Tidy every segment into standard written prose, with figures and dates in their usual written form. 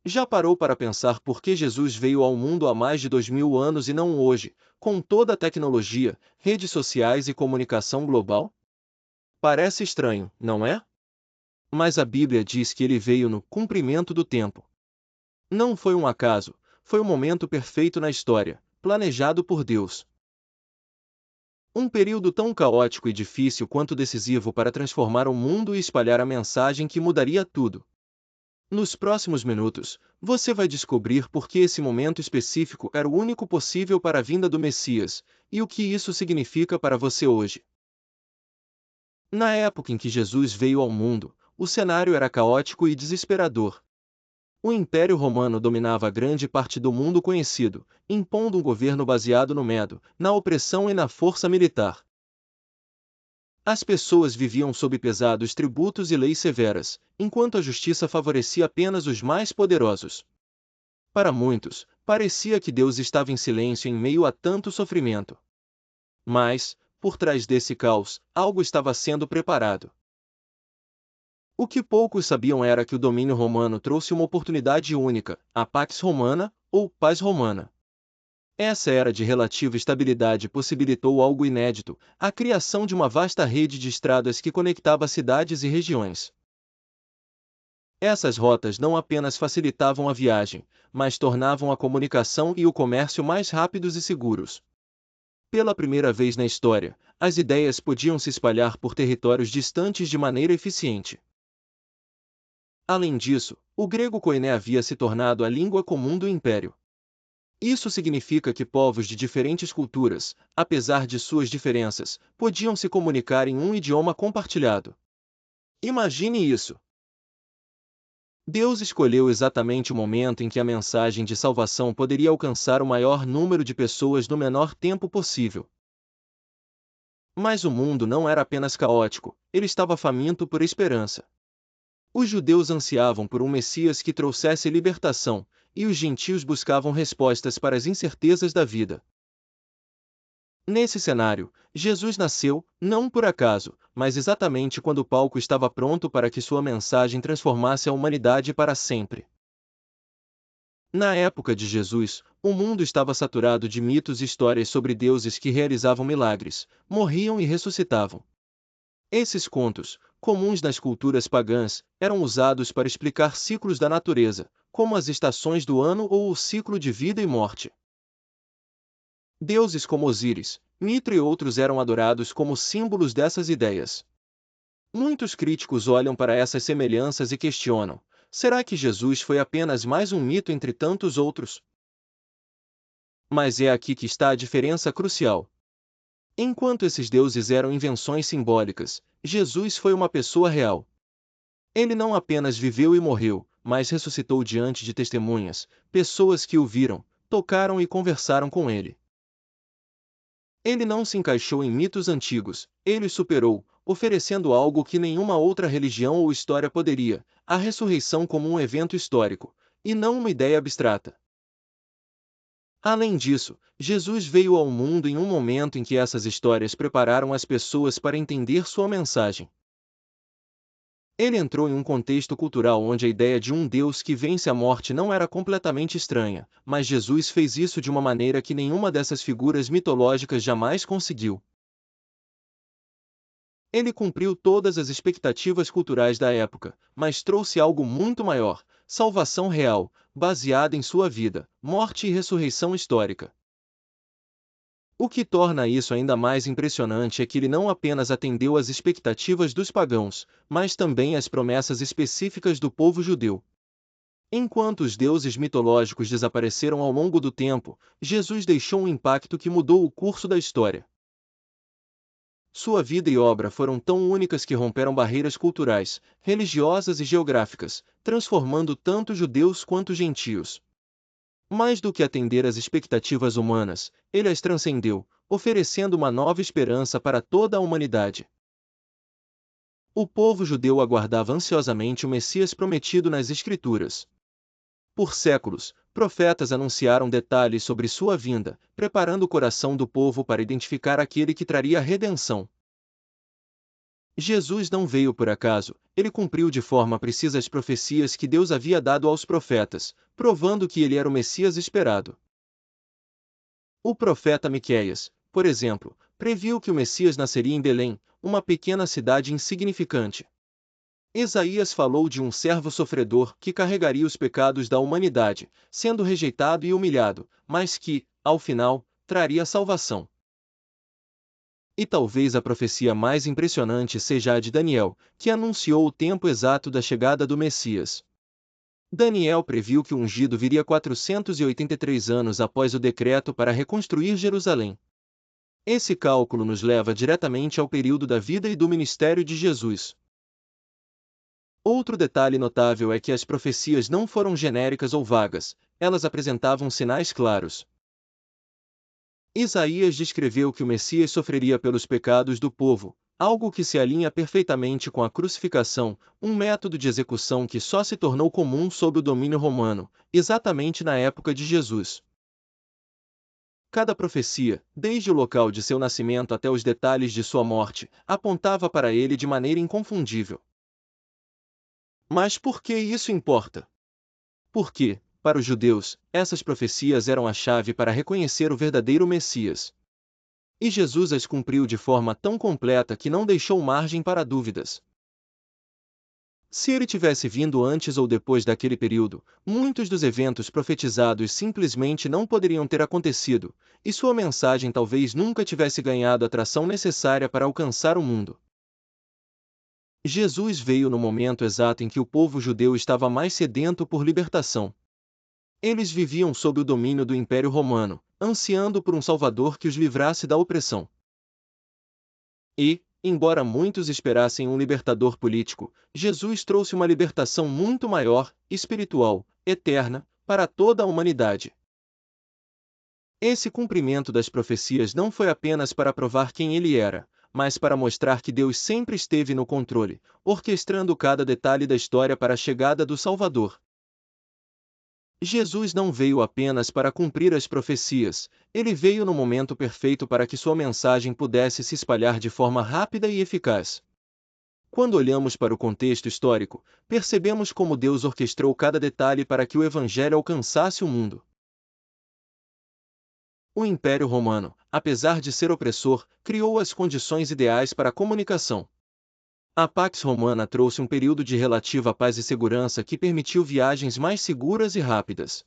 Já parou para pensar por que Jesus veio ao mundo há mais de 2000 anos e não hoje, com toda a tecnologia, redes sociais e comunicação global? Parece estranho, não é? Mas a Bíblia diz que ele veio no cumprimento do tempo. Não foi um acaso, foi o momento perfeito na história, planejado por Deus. Um período tão caótico e difícil quanto decisivo para transformar o mundo e espalhar a mensagem que mudaria tudo. Nos próximos minutos, você vai descobrir por que esse momento específico era o único possível para a vinda do Messias, e o que isso significa para você hoje. Na época em que Jesus veio ao mundo, o cenário era caótico e desesperador. O Império Romano dominava grande parte do mundo conhecido, impondo um governo baseado no medo, na opressão e na força militar. As pessoas viviam sob pesados tributos e leis severas, enquanto a justiça favorecia apenas os mais poderosos. Para muitos, parecia que Deus estava em silêncio em meio a tanto sofrimento. Mas, por trás desse caos, algo estava sendo preparado. O que poucos sabiam era que o domínio romano trouxe uma oportunidade única, a Pax Romana, ou Paz Romana. Essa era de relativa estabilidade possibilitou algo inédito, a criação de uma vasta rede de estradas que conectava cidades e regiões. Essas rotas não apenas facilitavam a viagem, mas tornavam a comunicação e o comércio mais rápidos e seguros. Pela primeira vez na história, as ideias podiam se espalhar por territórios distantes de maneira eficiente. Além disso, o grego koiné havia se tornado a língua comum do império. Isso significa que povos de diferentes culturas, apesar de suas diferenças, podiam se comunicar em um idioma compartilhado. Imagine isso! Deus escolheu exatamente o momento em que a mensagem de salvação poderia alcançar o maior número de pessoas no menor tempo possível. Mas o mundo não era apenas caótico, ele estava faminto por esperança. Os judeus ansiavam por um Messias que trouxesse libertação, e os gentios buscavam respostas para as incertezas da vida. Nesse cenário, Jesus nasceu, não por acaso, mas exatamente quando o palco estava pronto para que sua mensagem transformasse a humanidade para sempre. Na época de Jesus, o mundo estava saturado de mitos e histórias sobre deuses que realizavam milagres, morriam e ressuscitavam. Esses contos, comuns nas culturas pagãs, eram usados para explicar ciclos da natureza, como as estações do ano ou o ciclo de vida e morte. Deuses como Osíris, Mitra e outros eram adorados como símbolos dessas ideias. Muitos críticos olham para essas semelhanças e questionam: será que Jesus foi apenas mais um mito entre tantos outros? Mas é aqui que está a diferença crucial. Enquanto esses deuses eram invenções simbólicas, Jesus foi uma pessoa real. Ele não apenas viveu e morreu, mas ressuscitou diante de testemunhas, pessoas que o viram, tocaram e conversaram com ele. Ele não se encaixou em mitos antigos, ele os superou, oferecendo algo que nenhuma outra religião ou história poderia: a ressurreição como um evento histórico, e não uma ideia abstrata. Além disso, Jesus veio ao mundo em um momento em que essas histórias prepararam as pessoas para entender sua mensagem. Ele entrou em um contexto cultural onde a ideia de um Deus que vence a morte não era completamente estranha, mas Jesus fez isso de uma maneira que nenhuma dessas figuras mitológicas jamais conseguiu. Ele cumpriu todas as expectativas culturais da época, mas trouxe algo muito maior: salvação real, baseada em sua vida, morte e ressurreição histórica. O que torna isso ainda mais impressionante é que ele não apenas atendeu às expectativas dos pagãos, mas também às promessas específicas do povo judeu. Enquanto os deuses mitológicos desapareceram ao longo do tempo, Jesus deixou um impacto que mudou o curso da história. Sua vida e obra foram tão únicas que romperam barreiras culturais, religiosas e geográficas, transformando tanto judeus quanto gentios. Mais do que atender às expectativas humanas, ele as transcendeu, oferecendo uma nova esperança para toda a humanidade. O povo judeu aguardava ansiosamente o Messias prometido nas Escrituras. Por séculos, profetas anunciaram detalhes sobre sua vinda, preparando o coração do povo para identificar aquele que traria a redenção. Jesus não veio por acaso, ele cumpriu de forma precisa as profecias que Deus havia dado aos profetas, provando que ele era o Messias esperado. O profeta Miqueias, por exemplo, previu que o Messias nasceria em Belém, uma pequena cidade insignificante. Isaías falou de um servo sofredor que carregaria os pecados da humanidade, sendo rejeitado e humilhado, mas que, ao final, traria salvação. E talvez a profecia mais impressionante seja a de Daniel, que anunciou o tempo exato da chegada do Messias. Daniel previu que o ungido viria 483 anos após o decreto para reconstruir Jerusalém. Esse cálculo nos leva diretamente ao período da vida e do ministério de Jesus. Outro detalhe notável é que as profecias não foram genéricas ou vagas, elas apresentavam sinais claros. Isaías descreveu que o Messias sofreria pelos pecados do povo, algo que se alinha perfeitamente com a crucificação, um método de execução que só se tornou comum sob o domínio romano, exatamente na época de Jesus. Cada profecia, desde o local de seu nascimento até os detalhes de sua morte, apontava para ele de maneira inconfundível. Mas por que isso importa? Porque, para os judeus, essas profecias eram a chave para reconhecer o verdadeiro Messias. E Jesus as cumpriu de forma tão completa que não deixou margem para dúvidas. Se ele tivesse vindo antes ou depois daquele período, muitos dos eventos profetizados simplesmente não poderiam ter acontecido, e sua mensagem talvez nunca tivesse ganhado a atração necessária para alcançar o mundo. Jesus veio no momento exato em que o povo judeu estava mais sedento por libertação. Eles viviam sob o domínio do Império Romano, ansiando por um Salvador que os livrasse da opressão. E, embora muitos esperassem um libertador político, Jesus trouxe uma libertação muito maior, espiritual, eterna, para toda a humanidade. Esse cumprimento das profecias não foi apenas para provar quem ele era, mas para mostrar que Deus sempre esteve no controle, orquestrando cada detalhe da história para a chegada do Salvador. Jesus não veio apenas para cumprir as profecias, ele veio no momento perfeito para que sua mensagem pudesse se espalhar de forma rápida e eficaz. Quando olhamos para o contexto histórico, percebemos como Deus orquestrou cada detalhe para que o Evangelho alcançasse o mundo. O Império Romano, apesar de ser opressor, criou as condições ideais para a comunicação. A Pax Romana trouxe um período de relativa paz e segurança que permitiu viagens mais seguras e rápidas.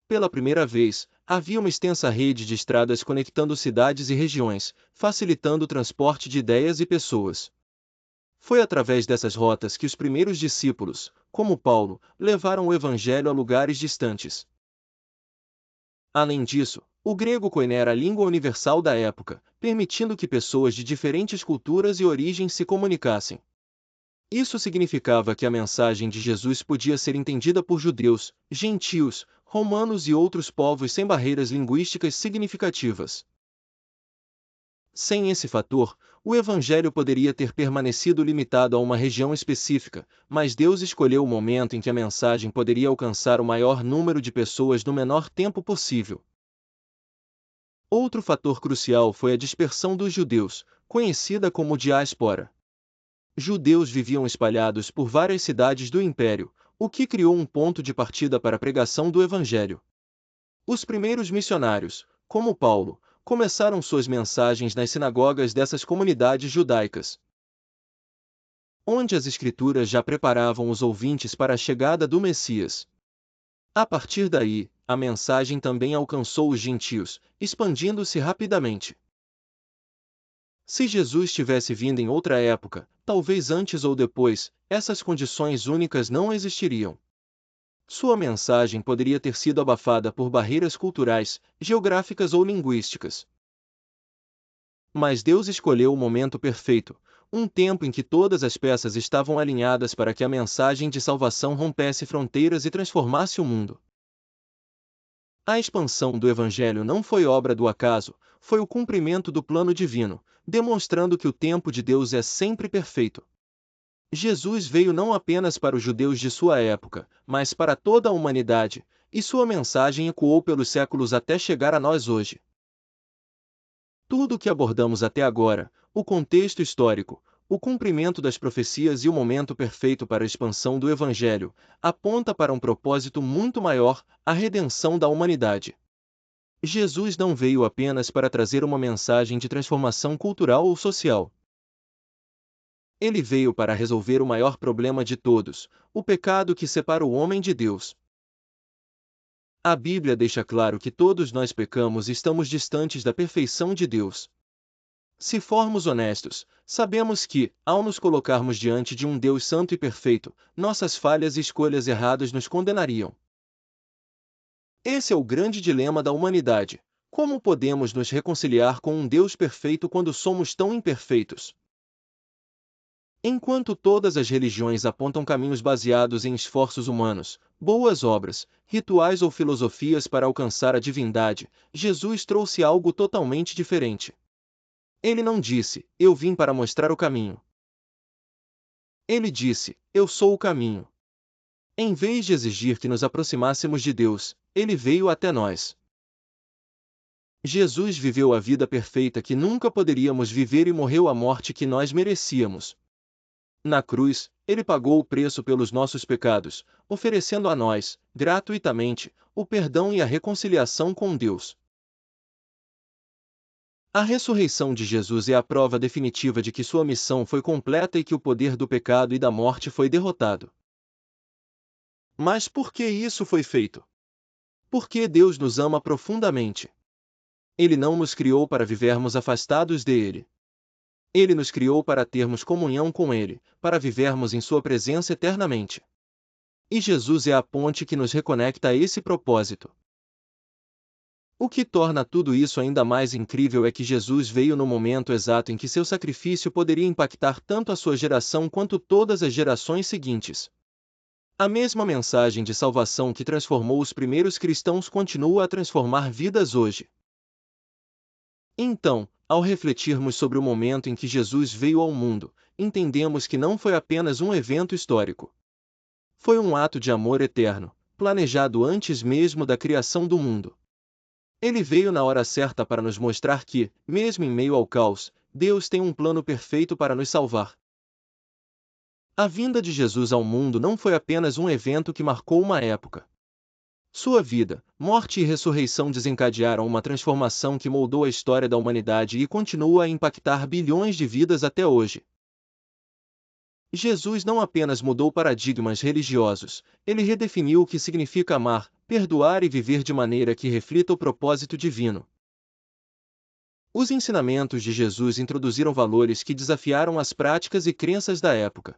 Pela primeira vez, havia uma extensa rede de estradas conectando cidades e regiões, facilitando o transporte de ideias e pessoas. Foi através dessas rotas que os primeiros discípulos, como Paulo, levaram o Evangelho a lugares distantes. Além disso, o grego koiné era a língua universal da época, permitindo que pessoas de diferentes culturas e origens se comunicassem. Isso significava que a mensagem de Jesus podia ser entendida por judeus, gentios, romanos e outros povos sem barreiras linguísticas significativas. Sem esse fator, o Evangelho poderia ter permanecido limitado a uma região específica, mas Deus escolheu o momento em que a mensagem poderia alcançar o maior número de pessoas no menor tempo possível. Outro fator crucial foi a dispersão dos judeus, conhecida como diáspora. Judeus viviam espalhados por várias cidades do Império, o que criou um ponto de partida para a pregação do Evangelho. Os primeiros missionários, como Paulo, começaram suas mensagens nas sinagogas dessas comunidades judaicas, onde as Escrituras já preparavam os ouvintes para a chegada do Messias. A partir daí, a mensagem também alcançou os gentios, expandindo-se rapidamente. Se Jesus tivesse vindo em outra época, talvez antes ou depois, essas condições únicas não existiriam. Sua mensagem poderia ter sido abafada por barreiras culturais, geográficas ou linguísticas. Mas Deus escolheu o momento perfeito, um tempo em que todas as peças estavam alinhadas para que a mensagem de salvação rompesse fronteiras e transformasse o mundo. A expansão do Evangelho não foi obra do acaso, foi o cumprimento do plano divino, demonstrando que o tempo de Deus é sempre perfeito. Jesus veio não apenas para os judeus de sua época, mas para toda a humanidade, e sua mensagem ecoou pelos séculos até chegar a nós hoje. Tudo o que abordamos até agora, o contexto histórico, o cumprimento das profecias e o momento perfeito para a expansão do Evangelho, aponta para um propósito muito maior, a redenção da humanidade. Jesus não veio apenas para trazer uma mensagem de transformação cultural ou social. Ele veio para resolver o maior problema de todos, o pecado que separa o homem de Deus. A Bíblia deixa claro que todos nós pecamos e estamos distantes da perfeição de Deus. Se formos honestos, sabemos que, ao nos colocarmos diante de um Deus santo e perfeito, nossas falhas e escolhas erradas nos condenariam. Esse é o grande dilema da humanidade. Como podemos nos reconciliar com um Deus perfeito quando somos tão imperfeitos? Enquanto todas as religiões apontam caminhos baseados em esforços humanos, boas obras, rituais ou filosofias para alcançar a divindade, Jesus trouxe algo totalmente diferente. Ele não disse, eu vim para mostrar o caminho. Ele disse, eu sou o caminho. Em vez de exigir que nos aproximássemos de Deus, ele veio até nós. Jesus viveu a vida perfeita que nunca poderíamos viver e morreu a morte que nós merecíamos. Na cruz, ele pagou o preço pelos nossos pecados, oferecendo a nós, gratuitamente, o perdão e a reconciliação com Deus. A ressurreição de Jesus é a prova definitiva de que sua missão foi completa e que o poder do pecado e da morte foi derrotado. Mas por que isso foi feito? Porque Deus nos ama profundamente. Ele não nos criou para vivermos afastados dele. Ele nos criou para termos comunhão com Ele, para vivermos em Sua presença eternamente. E Jesus é a ponte que nos reconecta a esse propósito. O que torna tudo isso ainda mais incrível é que Jesus veio no momento exato em que seu sacrifício poderia impactar tanto a sua geração quanto todas as gerações seguintes. A mesma mensagem de salvação que transformou os primeiros cristãos continua a transformar vidas hoje. Então, ao refletirmos sobre o momento em que Jesus veio ao mundo, entendemos que não foi apenas um evento histórico. Foi um ato de amor eterno, planejado antes mesmo da criação do mundo. Ele veio na hora certa para nos mostrar que, mesmo em meio ao caos, Deus tem um plano perfeito para nos salvar. A vinda de Jesus ao mundo não foi apenas um evento que marcou uma época. Sua vida, morte e ressurreição desencadearam uma transformação que moldou a história da humanidade e continua a impactar bilhões de vidas até hoje. Jesus não apenas mudou paradigmas religiosos, ele redefiniu o que significa amar, perdoar e viver de maneira que reflita o propósito divino. Os ensinamentos de Jesus introduziram valores que desafiaram as práticas e crenças da época.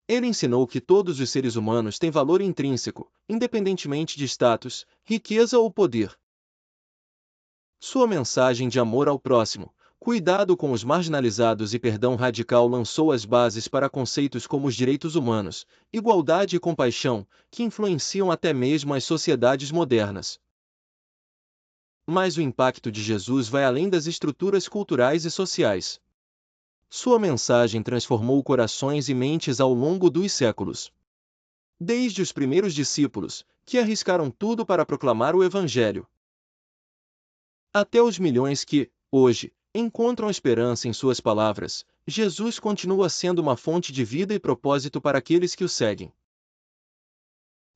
Ele ensinou que todos os seres humanos têm valor intrínseco, independentemente de status, riqueza ou poder. Sua mensagem de amor ao próximo, cuidado com os marginalizados e perdão radical lançou as bases para conceitos como os direitos humanos, igualdade e compaixão, que influenciam até mesmo as sociedades modernas. Mas o impacto de Jesus vai além das estruturas culturais e sociais. Sua mensagem transformou corações e mentes ao longo dos séculos. Desde os primeiros discípulos, que arriscaram tudo para proclamar o Evangelho, até os milhões que, hoje, encontram esperança em suas palavras, Jesus continua sendo uma fonte de vida e propósito para aqueles que o seguem.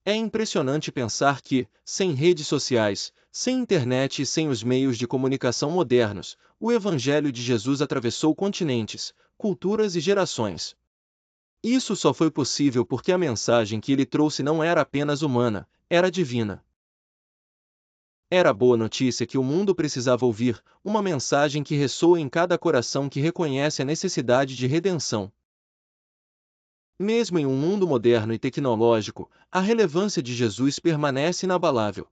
É impressionante pensar que, sem redes sociais, sem internet e sem os meios de comunicação modernos, o Evangelho de Jesus atravessou continentes, culturas e gerações. Isso só foi possível porque a mensagem que ele trouxe não era apenas humana, era divina. Era a boa notícia que o mundo precisava ouvir, uma mensagem que ressoa em cada coração que reconhece a necessidade de redenção. Mesmo em um mundo moderno e tecnológico, a relevância de Jesus permanece inabalável.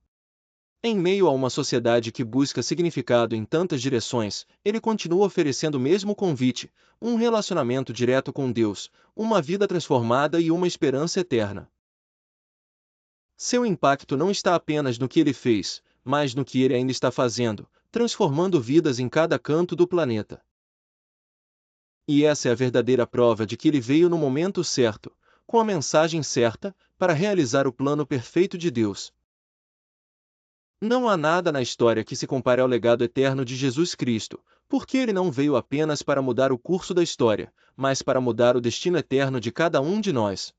Em meio a uma sociedade que busca significado em tantas direções, ele continua oferecendo o mesmo convite, um relacionamento direto com Deus, uma vida transformada e uma esperança eterna. Seu impacto não está apenas no que ele fez, mas no que ele ainda está fazendo, transformando vidas em cada canto do planeta. E essa é a verdadeira prova de que ele veio no momento certo, com a mensagem certa, para realizar o plano perfeito de Deus. Não há nada na história que se compare ao legado eterno de Jesus Cristo, Porque ele não veio apenas para mudar o curso da história, mas para mudar o destino eterno de cada um de nós.